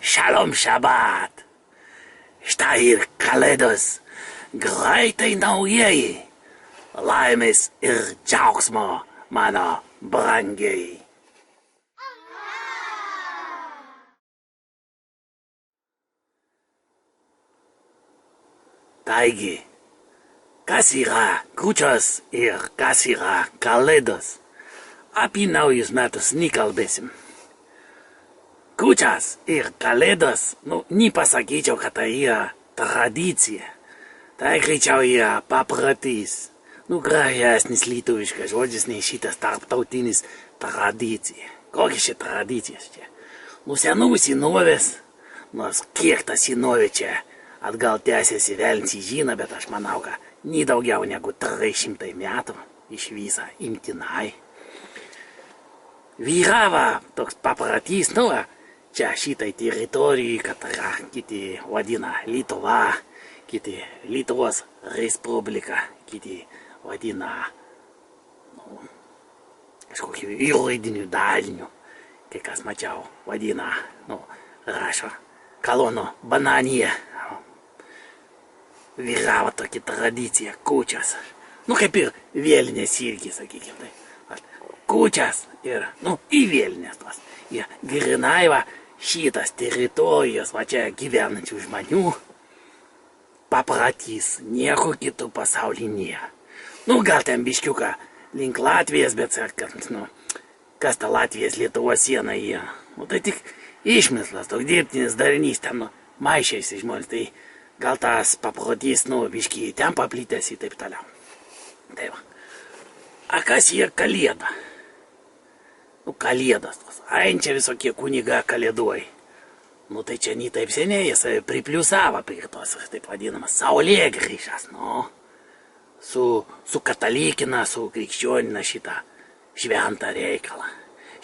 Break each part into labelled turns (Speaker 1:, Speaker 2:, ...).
Speaker 1: Šalom šabat. Štai ir kalėdos, greitai naujieji. Laimės ir džiaugsmo, mano brangiai. Taigi, kas yra kūčios ir kas yra kalėdos? Apie naujus metus nekalbėsim. Kūčios ir kalėdos, nepasakyčiau, kad tai yra tradicija. Tai greičiau yra paprotys. Gražesnis lietuviškas žodis nei šitas tarptautinis tradicija. Kokia ši tradicijas čia? Senų senovės, nors kiek ta senovė čia atgal tęsiasi velniai žino, bet aš manau, kad nedaugiau negu 300 metų iš viso imtinai. Vyravo toks paprotys, čia šitai teritorijai, kad yra kiti vadina Lietuva, kiti Lietuvos Respublika, kiti vadina kažkokiu juridiniu daliniu, kai kas mačiau vadina, rašo Kalono Bananija. Vyravo tokia tradicija, kūčios. Kaip ir vėlinės irgi, sakykime. Kūčios ir, į vėlinės tos. Ir grinai va šitas teritorijos, va čia gyvenančių žmonių, paprotys, nieko kitų pasaulyje nėra. Gal ten biškiuką link Latvijos, bet sakant, kas ta Latvijos Lietuvos siena yra. Tai tik išmislas, toks dirbtinis darinys, ten maišėsi žmonės, tai gal tas paprotys, biškiai ten paplitęs ir taip toliau. Tai va. A kas yra kalėda? Kalėdas tos. Čia visokie kuniga kalėduoja. Tai čia ne taip seniai jis pripliusavo prie tos, taip vadinamas, saulėgrįžas, su katalikina, su krikščionina šitą šventą reikalą.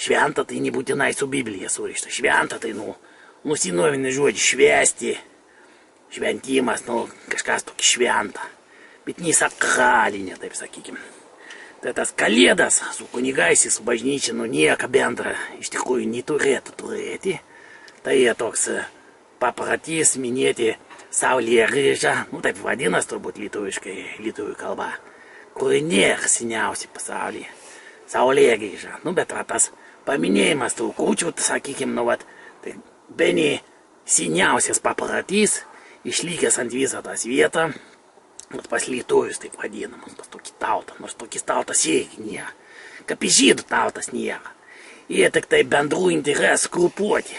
Speaker 1: Šventą tai nebūtinai su Biblija surišta. Šventą tai, senovinis žodis švęsti, šventimas, kažkas tokį šventą. Bet nesakralinė, taip sakykime. Tai tas kalėdas su kunigais, su bažnyčia, nieko bendra iš tikrųjų neturėtų turėti. Tai toks paprotys minėti saulėgrįžą, taip vadinas turbūt lietuviškai, lietuvių kalba, kuri nėra seniausia pasaulyje. Saulėgrįža. Bet tas paminėjimas tų kūčių, sakykime, tai bene seniausias paprotys, išlikęs ant visą tas vietą, pas lietuvius taip vadinamas, pas tokį tautą, nors tokis tautas irgi nėra, kaip į žydų tautas nėra. Jie tik tai bendrų interesų grupuoti.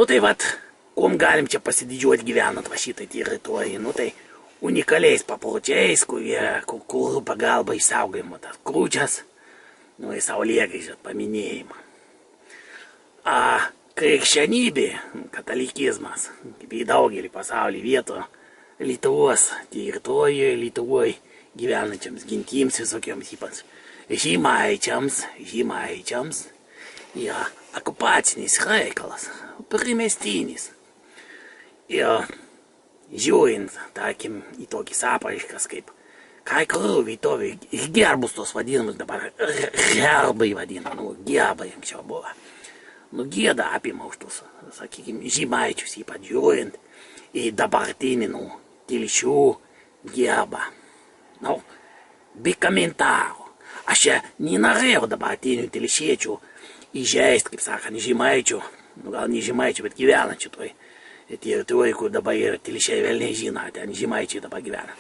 Speaker 1: Tai kuom galim čia pasididžiuoti gyvenant va šitai teritorijai, tai unikaliais papročiais, kur pagalba išsaugojimo tas kūčias, į saulėgrįžą paminėjimą. Krikščionybė, katalikizmas, kaip į daugelį pasaulį vietų, Lietuvos teritorijoje, Lietuvoje gyvenančiams gentims visokiems ypač žemaičiams yra okupacinis reikalas, primestinis. Ir žiūrint, tarkim, į tokį apraiškas kaip kai kurių vietovių gerbus tos vadinamus dabar herbai vadina, gerbai anksčiau buvo. Gėda apima už tos, sakykime, žemaičius, ypač žiūrint į dabartinį Telšių gerbą. Be komentarų. Aš čia nenorėjau dabartinių telšiečių įžeisti, kaip sakant, žemaičių, gal ne žemaičių, bet gyvenančių toj teritorijai, kur dabar yra telšiai velniai žino, ten žemaičiai dabar gyvena.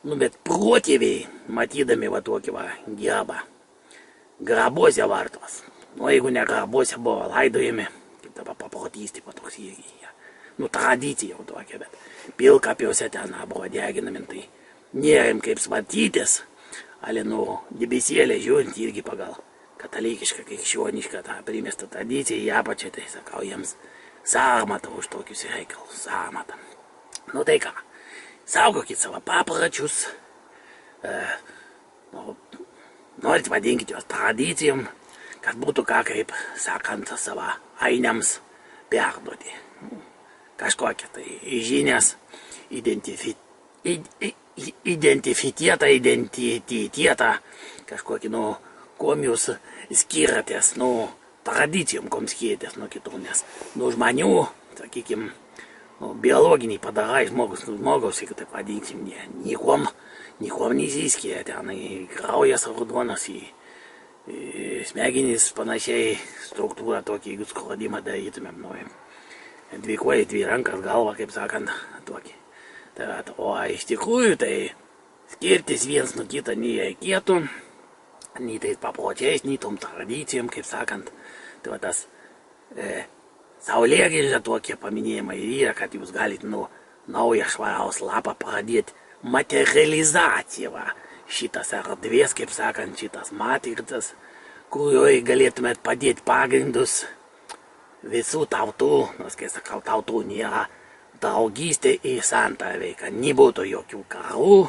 Speaker 1: Bet protėviai, matydami tokį gerbą, grabuose vartos. Jeigu ne grabuose buvo laidojami, kaip dabar paprotys, taip toks irgi. Tradicija jau tokia, bet pilkapiuose ten buvo deginami, tai nėrim kaip svartytis, ale debesėlė žiūrint irgi pagal katalikišką, krikščionišką tą primestą tradiciją, į apačią, tai sakau jiems sarmatą už tokius reikalus, sarmatą. Tai ką, saugokit savo papročius, norit vadinkit juos tradicijom, kad būtų ką, kaip sakant, savo ainiams perduoti. Kažkokią tai žinias, identitetą, kažkokį, kuom jūs skiriatės, tradicijom, kom skėtės nuo kitų, nes nuo žmonių, sakykime, biologiniai padarai žmogaus, jeigu taip vadinsim, nikom nesiskiria, ten kraujas raudonas, smegenys panašiai struktūrą tokį, jeigu skrodimą darytumėm, dvi kojas, dvi rankas, galva, kaip sakant, tokį. O iš tikrųjų tai skirtis viens nuo kito nereikėtų, nei tais papročiais, nei tom tradicijom, kaip sakant. Tai va tas saulėgrįža tokie paminėjimai yra, kad jūs galite naują švaraus lapą pradėti materializaciją. Šitas erdvės, kaip sakant, šitas matricas, kurioje galėtumėt padėti pagrindus visų tautų, nors kai sakau, tautų nėra, draugystė į santarvę, kad nebūtų jokių karų,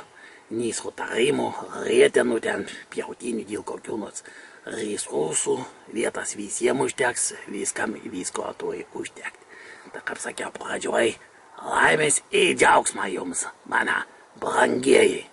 Speaker 1: nei sutarimų, rėtenų ten, pjautinių dėl kokių nors resursų, vietas visiems užteks, visko turi užtekti. Tai kaip sakiau pradžioj, laimės ir džiaugsmą jums, mano brangieji.